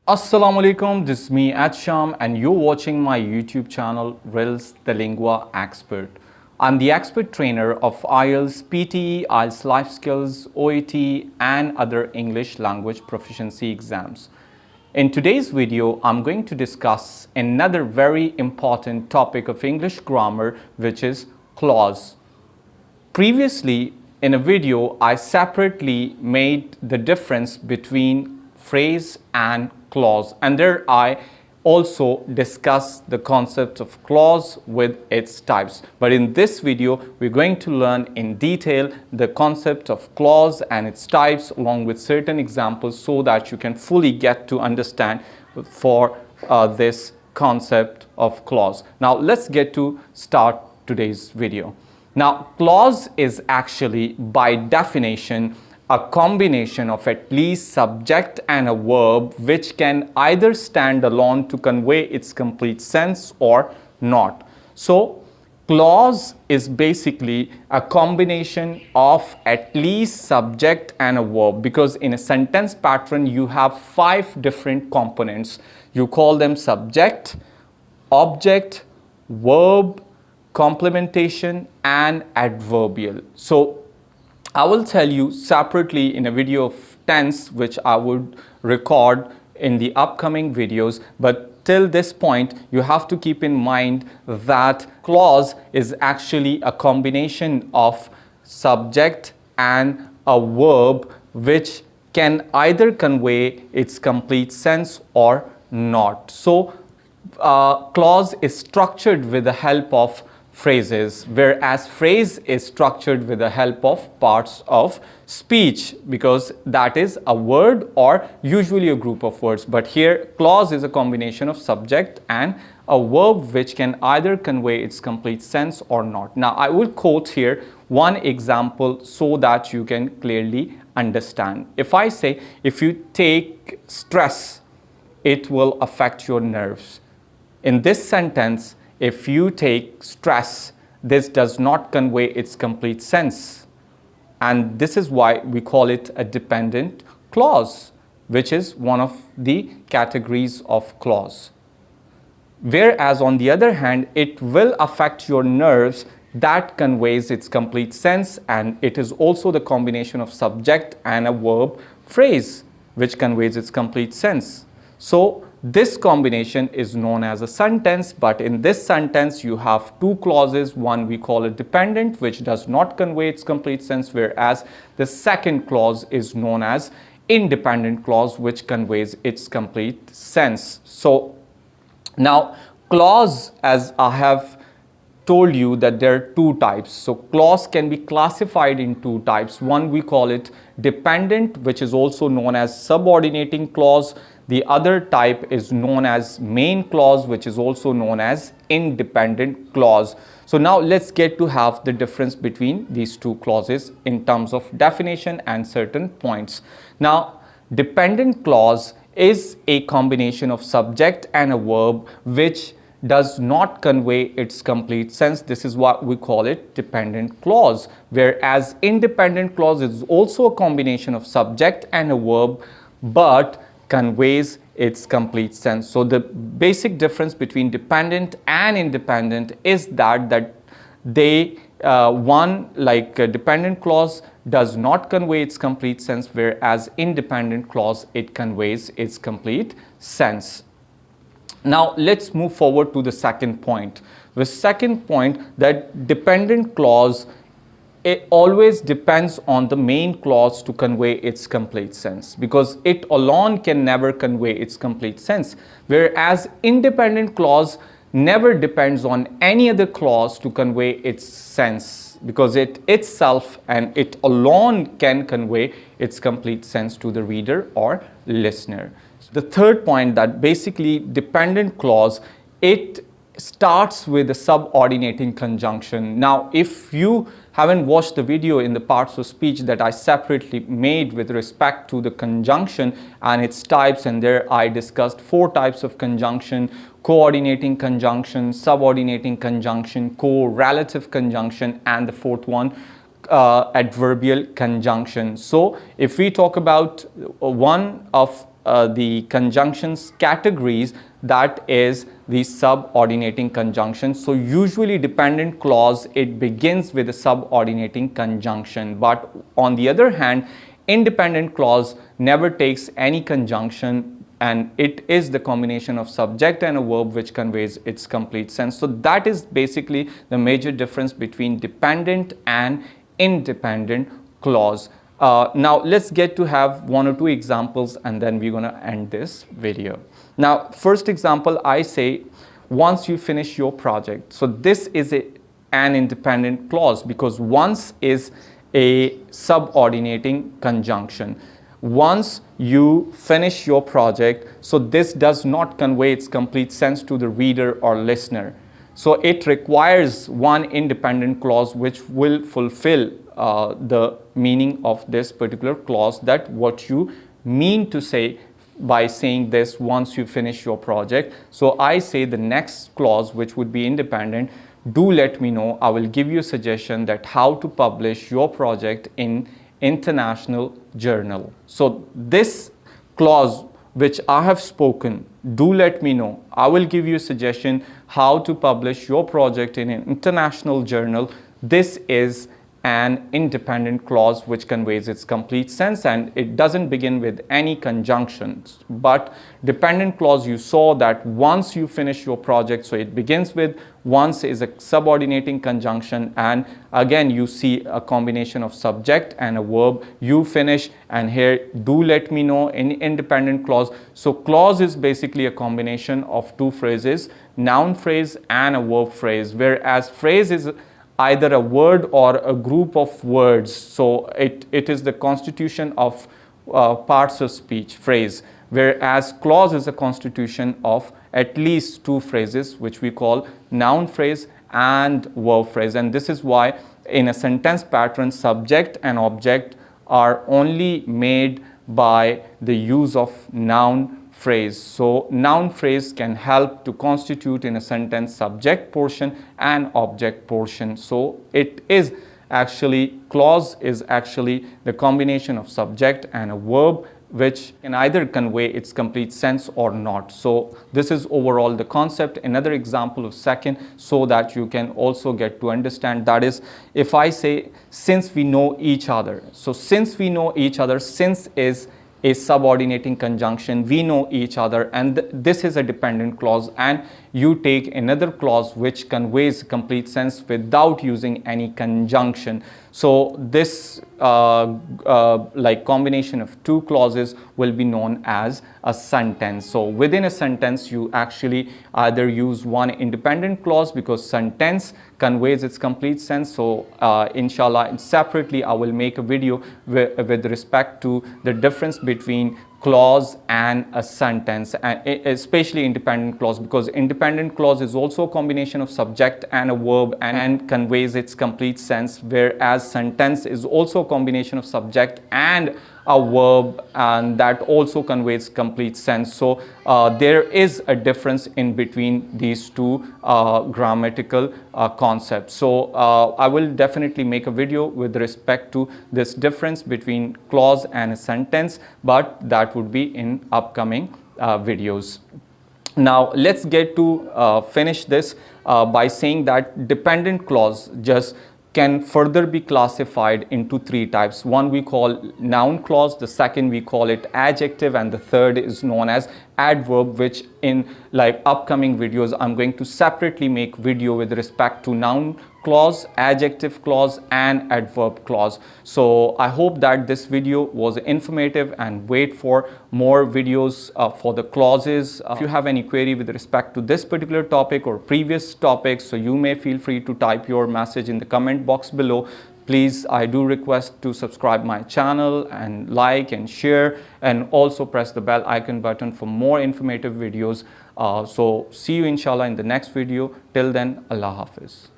Assalamu alaikum, this is me Adsham and you're watching my YouTube channel RILS The Lingua Expert. I'm the expert trainer of IELTS, PTE, IELTS Life Skills, OET and other English language proficiency exams. In today's video, I'm going to discuss another very important topic of English grammar, which is clause. Previously, in a video, I separately made the difference between phrase and clause, and there I also discussed the concept of clause with its types. But in this video, we're going to learn in detail the concept of clause and its types along with certain examples so that you can fully get to understand for this concept of clause. Now let's get to start today's video. Now, clause is actually, by definition, a combination of at least subject and a verb which can either stand alone to convey its complete sense or not. So, clause is basically a combination of at least subject and a verb, because in a sentence pattern you have 5 different components. You call them subject, object, verb, complementation and adverbial. So I will tell you separately in a video of tense which I would record in the upcoming videos, but till this point you have to keep in mind that clause is actually a combination of subject and a verb which can either convey its complete sense or not. So clause is structured with the help of phrases, whereas phrase is structured with the help of parts of speech, because that is a word or usually a group of words. But here clause is a combination of subject and a verb which can either convey its complete sense or not. Now I will quote here one example so that you can clearly understand. If I say, if you take stress, it will affect your nerves. In this sentence, if you take stress, this does not convey its complete sense. And this is why we call it a dependent clause, which is one of the categories of clause. Whereas on the other hand, it will affect your nerves, that conveys its complete sense, and it is also the combination of subject and a verb phrase which conveys its complete sense. So this combination is known as a sentence, but in this sentence you have 2 clauses. One we call it dependent, which does not convey its complete sense, whereas the second clause is known as independent clause, which conveys its complete sense. So now clause, as I have told you that there are 2 types. So clause can be classified in 2 types. One we call it dependent, which is also known as subordinating clause. The other type is known as main clause, which is also known as independent clause. So now let's get to have the difference between these 2 clauses in terms of definition and certain points. Now, dependent clause is a combination of subject and a verb which does not convey its complete sense. This is what we call it dependent clause. Whereas independent clause is also a combination of subject and a verb but conveys its complete sense. So the basic difference between dependent and independent is that they one, like a dependent clause, does not convey its complete sense, whereas independent clause, it conveys its complete sense. Now let's move forward to the second point. The second point, that dependent clause, it always depends on the main clause to convey its complete sense, because it alone can never convey its complete sense, whereas independent clause never depends on any other clause to convey its sense, because it itself and it alone can convey its complete sense to the reader or listener. The third point, that basically dependent clause, it starts with a subordinating conjunction. Now if you haven't watched the video in the parts of speech that I separately made with respect to the conjunction and its types, and there I discussed 4 types of conjunction: coordinating conjunction, subordinating conjunction, correlative conjunction, and the 4th one, adverbial conjunction. So if we talk about one of the conjunctions categories, that is the subordinating conjunction. So usually dependent clause, it begins with a subordinating conjunction, but on the other hand, independent clause never takes any conjunction, and it is the combination of subject and a verb which conveys its complete sense. So that is basically the major difference between dependent and independent clause. Now let's get to have one or two examples, and then we're going to end this video. Now, first example, I say once you finish your project. So this is an independent clause because once is a subordinating conjunction. Once you finish your project, so this does not convey its complete sense to the reader or listener. So it requires one independent clause which will fulfill the meaning of this particular clause, that what you mean to say by saying this once you finish your project. So I say the next clause, which would be independent, do let me know. I will give you a suggestion that how to publish your project in international journal. So this clause which I have spoken, do let me know, I will give you a suggestion how to publish your project in an international journal. This is an independent clause which conveys its complete sense, and it doesn't begin with any conjunctions. But dependent clause, you saw that once you finish your project, so it begins with once is a subordinating conjunction, and again you see a combination of subject and a verb, you finish, and here do let me know in independent clause. So clause is basically a combination of two phrases, noun phrase and a verb phrase, whereas phrase is either a word or a group of words. So it is the constitution of parts of speech, phrase, whereas clause is a constitution of at least two phrases, which we call noun phrase and verb phrase. And this is why in a sentence pattern, subject and object are only made by the use of noun phrase. So noun phrase can help to constitute in a sentence subject portion and object portion. So it is actually, clause is actually the combination of subject and a verb which can either convey its complete sense or not. So this is overall the concept. Another example of second, so that you can also get to understand, that is if I say since we know each other. So since we know each other, since is a subordinating conjunction, we know each other, and this is a dependent clause, and you take another clause which conveys complete sense without using any conjunction. So this like combination of two clauses will be known as a sentence. So within a sentence, you actually either use one independent clause because sentence conveys its complete sense. So inshallah, separately I will make a video with respect to the difference between clause and a sentence, and especially independent clause, because independent clause is also a combination of subject and a verb and conveys its complete sense, whereas sentence is also a combination of subject and a verb, and that also conveys complete sense. So there is a difference in between these two grammatical concepts. So I will definitely make a video with respect to this difference between clause and a sentence, but that would be in upcoming videos. Now let's get to finish this by saying that dependent clause just can further be classified into three types. One we call noun clause, the second we call it adjective, and the third is known as adverb, which in like upcoming videos I'm going to separately make video with respect to noun clause, adjective clause and adverb clause. So I hope that this video was informative, and wait for more videos for the clauses. If you have any query with respect to this particular topic or previous topics, so you may feel free to type your message in the comment box below. Please, I do request to subscribe my channel and like and share, and also press the bell icon button for more informative videos. So see you inshallah in the next video. Till then, Allah Hafiz.